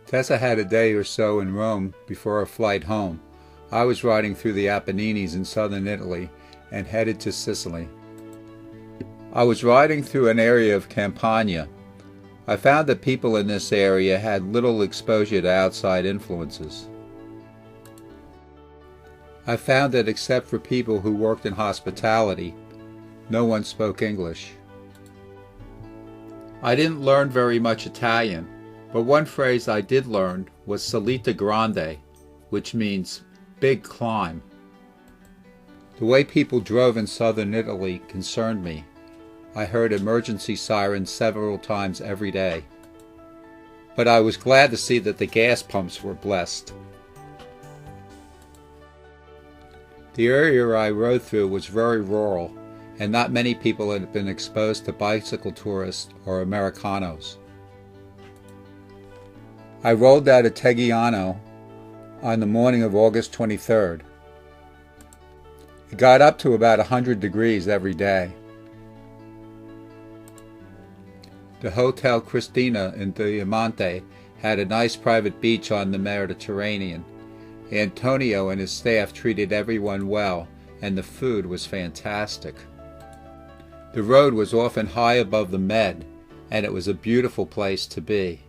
Tessa had a day or so in Rome before her flight home. I was riding through the Apennines in southern Italy and headed to Sicily. I was riding through an area of Campania. I found that people in this area had little exposure to outside influences. I found that except for people who worked in hospitality, no one spoke English. I didn't learn very much Italian, but one phrase I did learn was salita grande, which means big climb. The way people drove in southern Italy concerned me. I heard emergency sirens several times every day. But I was glad to see that the gas pumps were blessed. The area I rode through was very rural, and not many people had been exposed to bicycle tourists or Americanos. I rolled out of Teggiano on the morning of August 23rd. It got up to about 100 degrees every day. The Hotel Cristina in Diamante had a nice private beach on the Mediterranean. Antonio and his staff treated everyone well, and the food was fantastic. The road was often high above the Med, and it was a beautiful place to be.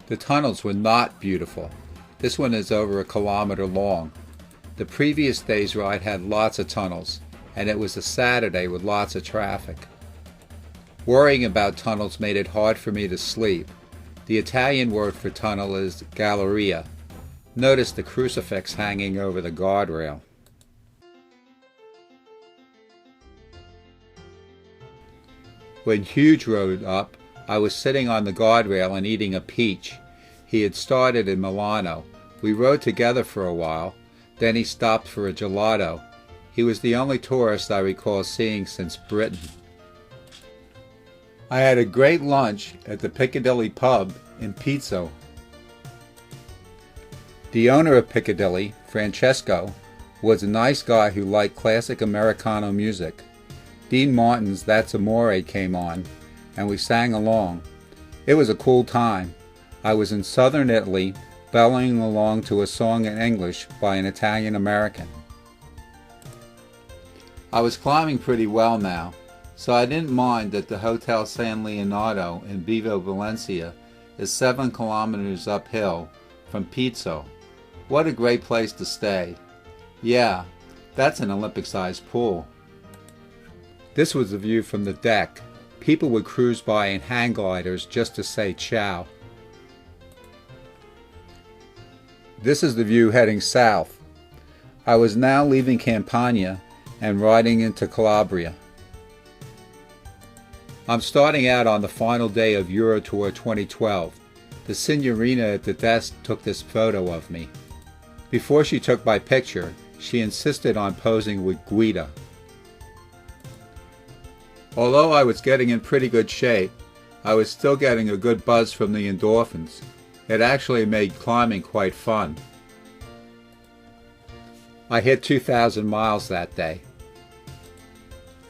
The tunnels were not beautiful. This one is over 1 kilometer long. The previous day's ride had lots of tunnels, and it was a Saturday with lots of traffic. Worrying about tunnels made it hard for me to sleep. The Italian word for tunnel is galleria. Notice the crucifix hanging over the guardrail. When Hughes rode up, I was sitting on the guardrail and eating a peach. He had started in Milano. We rode together for a while. Then he stopped for a gelato. He was the only tourist I recall seeing since Britain. I had a great lunch at the Piccadilly pub in Pizzo. The owner of Piccadilly, Francesco, was a nice guy who liked classic Americano music. Dean Martin's That's Amore came on, and we sang along. It was a cool time. I was in southern Italy, bellowing along to a song in English by an Italian American. I was climbing pretty well now, so I didn't mind that the Hotel San Leonardo in Vibo Valencia is 7 kilometers uphill from Pizzo. What a great place to stay. Yeah, that's an Olympic-sized pool. This was the view from the deck. People would cruise by in hang gliders just to say ciao. This is the view heading south. I was now leaving Campania and riding into Calabria. I'm starting out on the final day of Eurotour 2012. The signorina at the desk took this photo of me. Before she took my picture, she insisted on posing with Guida. Although I was getting in pretty good shape, I was still getting a good buzz from the endorphins. It actually made climbing quite fun. I hit 2,000 miles that day.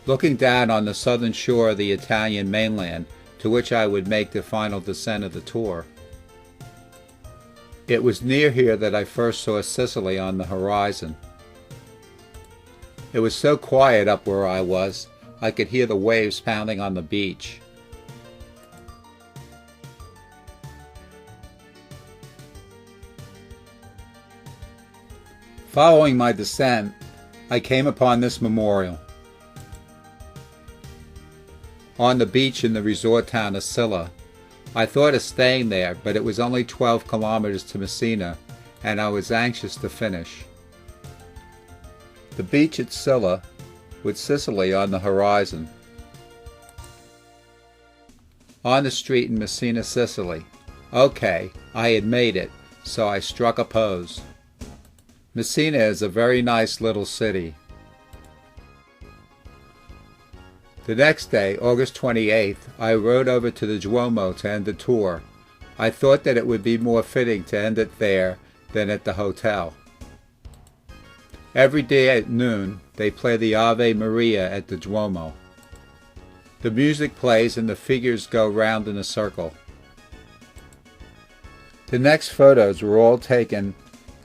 Looking down on the southern shore of the Italian mainland, to which I would make the final descent of the tour. It was near here that I first saw Sicily on the horizon. It was so quiet up where I was, I could hear the waves pounding on the beach. Following my descent, I came upon this memorial. On the beach in the resort town of Silla, I thought of staying there, but it was only 12 kilometers to Messina, and I was anxious to finish. The beach at Silla, with Sicily on the horizon. On the street in Messina, Sicily. Okay, I had made it, so I struck a pose. Messina is a very nice little city. The next day, August 28th, I rode over to the Duomo to end the tour. I thought that it would be more fitting to end it there than at the hotel. Every day at noon, they play the Ave Maria at the Duomo. The music plays and the figures go round in a circle. The next photos were all taken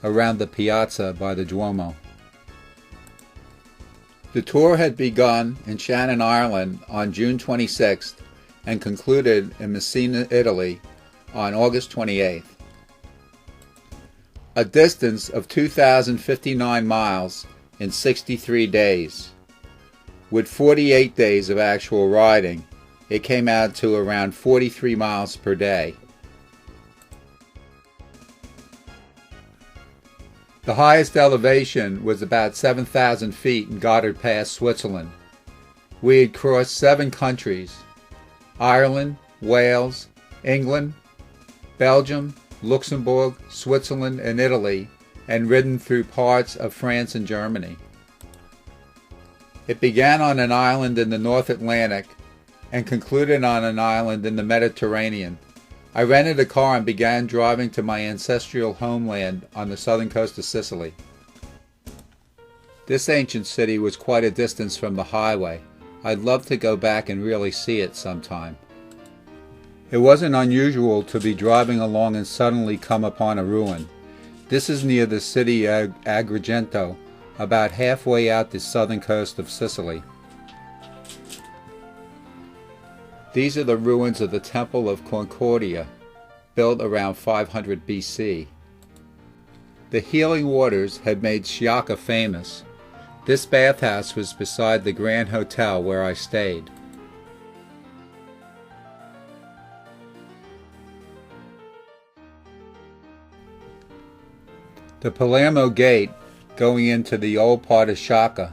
around the piazza by the Duomo. The tour had begun in Shannon, Ireland on June 26th and concluded in Messina, Italy on August 28th. A distance of 2,059 miles in 63 days. With 48 days of actual riding, it came out to around 43 miles per day. The highest elevation was about 7,000 feet in Goddard Pass, Switzerland. We had crossed 7 countries: Ireland, Wales, England, Belgium, Luxembourg, Switzerland, and Italy, and ridden through parts of France and Germany. It began on an island in the North Atlantic and concluded on an island in the Mediterranean. I rented a car and began driving to my ancestral homeland on the southern coast of Sicily. This ancient city was quite a distance from the highway. I'd love to go back and really see it sometime. It wasn't unusual to be driving along and suddenly come upon a ruin. This is near the city of Agrigento, about halfway out the southern coast of Sicily. These are the ruins of the Temple of Concordia, built around 500 BC. The healing waters had made Sciacca famous. This bathhouse was beside the Grand Hotel where I stayed. The Palermo Gate, going into the old part of Sciacca.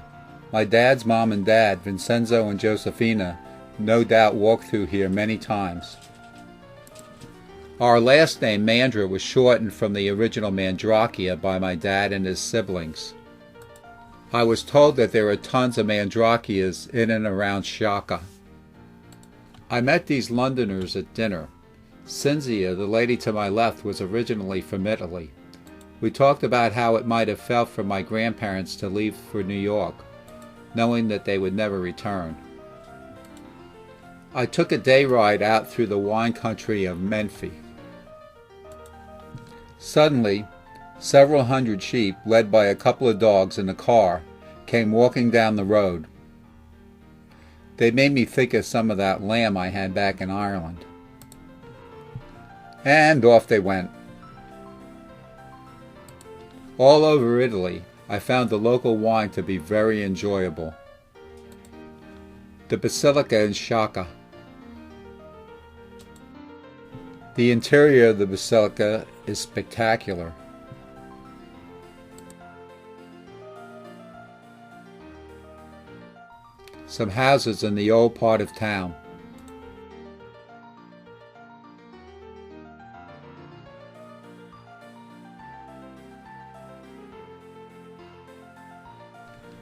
My dad's mom and dad, Vincenzo and Josefina, no doubt walked through here many times. Our last name, Mandra, was shortened from the original Mandrakia by my dad and his siblings. I was told that there are tons of Mandrakias in and around Sciacca. I met these Londoners at dinner. Cinzia, the lady to my left, was originally from Italy. We talked about how it might have felt for my grandparents to leave for New York, knowing that they would never return. I took a day ride out through the wine country of Menfi. Suddenly, several hundred sheep, led by a couple of dogs in a car, came walking down the road. They made me think of some of that lamb I had back in Ireland. And off they went. All over Italy, I found the local wine to be very enjoyable. The Basilica in Sciacca. The interior of the Basilica is spectacular. Some houses in the old part of town.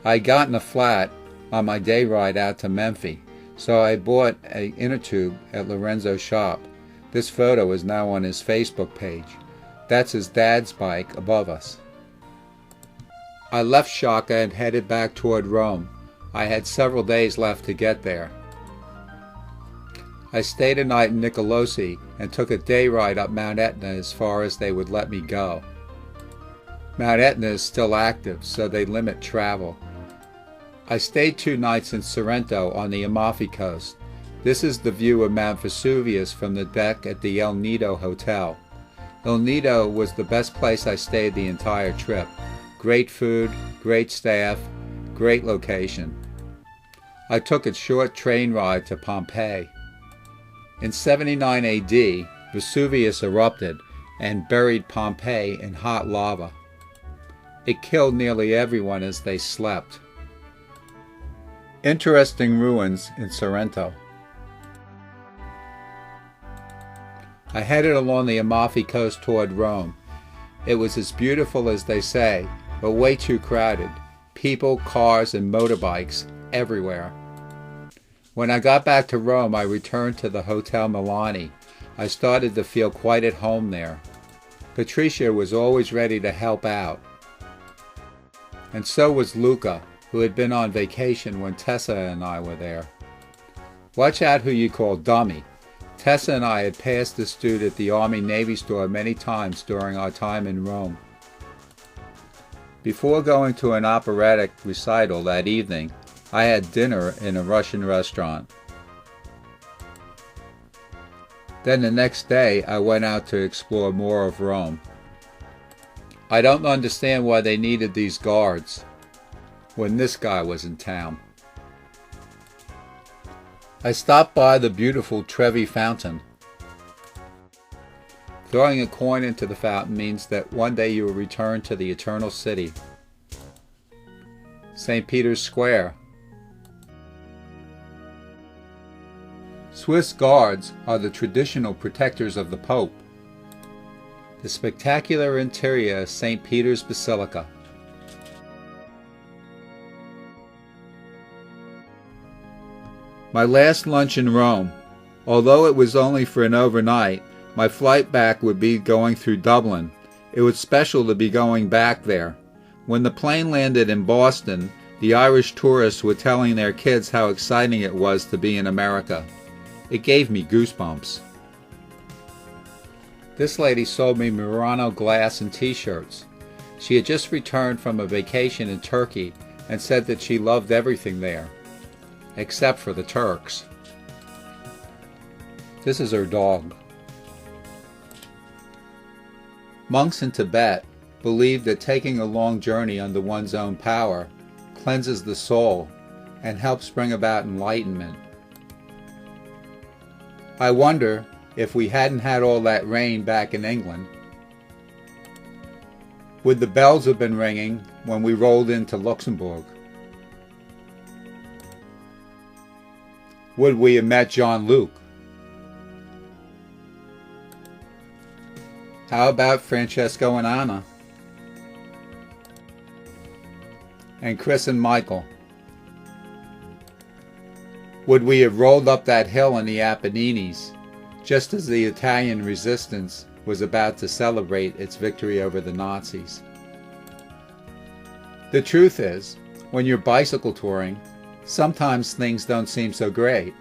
I got in a flat on my day ride out to Menfi, so I bought an inner tube at Lorenzo's shop. This photo is now on his Facebook page. That's his dad's bike above us. I left Sciacca and headed back toward Rome. I had several days left to get there. I stayed a night in Nicolosi and took a day ride up Mount Etna as far as they would let me go. Mount Etna is still active, so they limit travel. I stayed 2 nights in Sorrento on the Amalfi Coast. This is the view of Mount Vesuvius from the deck at the El Nido Hotel. El Nido was the best place I stayed the entire trip. Great food, great staff, great location. I took a short train ride to Pompeii. In 79 AD, Vesuvius erupted and buried Pompeii in hot lava. It killed nearly everyone as they slept. Interesting ruins in Sorrento. I headed along the Amalfi Coast toward Rome. It was as beautiful as they say, but way too crowded. People, cars, and motorbikes everywhere. When I got back to Rome, I returned to the Hotel Milani. I started to feel quite at home there. Patricia was always ready to help out. And so was Luca, who had been on vacation when Tessa and I were there. Watch out who you call dummy. Tessa and I had passed this dude at the Army-Navy store many times during our time in Rome. Before going to an operatic recital that evening, I had dinner in a Russian restaurant. Then the next day, I went out to explore more of Rome. I don't understand why they needed these guards when this guy was in town. I stopped by the beautiful Trevi Fountain. Throwing a coin into the fountain means that one day you will return to the Eternal City. St. Peter's Square. Swiss guards are the traditional protectors of the Pope. The spectacular interior of St. Peter's Basilica. My last lunch in Rome. Although it was only for an overnight, my flight back would be going through Dublin. It was special to be going back there. When the plane landed in Boston, the Irish tourists were telling their kids how exciting it was to be in America. It gave me goosebumps. This lady sold me Murano glass and t-shirts. She had just returned from a vacation in Turkey and said that she loved everything there, except for the Turks. This is her dog. Monks in Tibet believe that taking a long journey under one's own power cleanses the soul and helps bring about enlightenment. I wonder if we hadn't had all that rain back in England, would the bells have been ringing when we rolled into Luxembourg? Would we have met Jean-Luc? How about Francesco and Anna? And Chris and Michael? Would we have rolled up that hill in the Apennines, just as the Italian resistance was about to celebrate its victory over the Nazis? The truth is, when you're bicycle touring, sometimes things don't seem so great.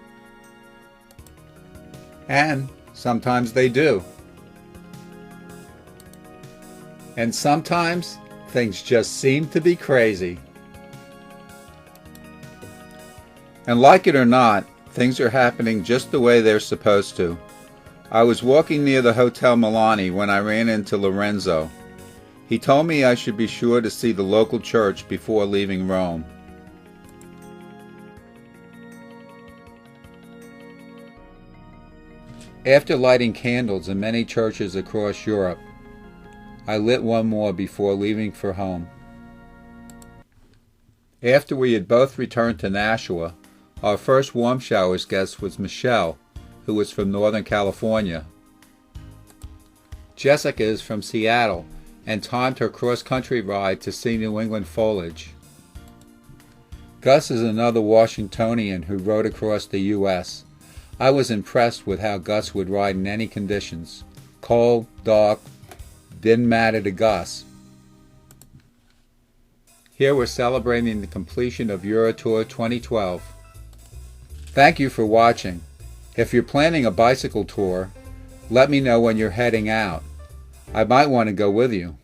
And sometimes they do. And sometimes things just seem to be crazy. And like it or not, things are happening just the way they're supposed to. I was walking near the Hotel Milani when I ran into Lorenzo. He told me I should be sure to see the local church before leaving Rome. After lighting candles in many churches across Europe, I lit one more before leaving for home. After we had both returned to Nashua, our first warm showers guest was Michelle, who was from Northern California. Jessica is from Seattle and timed her cross-country ride to see New England foliage. Gus is another Washingtonian who rode across the U.S. I was impressed with how Gus would ride in any conditions. Cold, dark, didn't matter to Gus. Here we're celebrating the completion of Eurotour 2012. Thank you for watching. If you're planning a bicycle tour, let me know when you're heading out. I might want to go with you.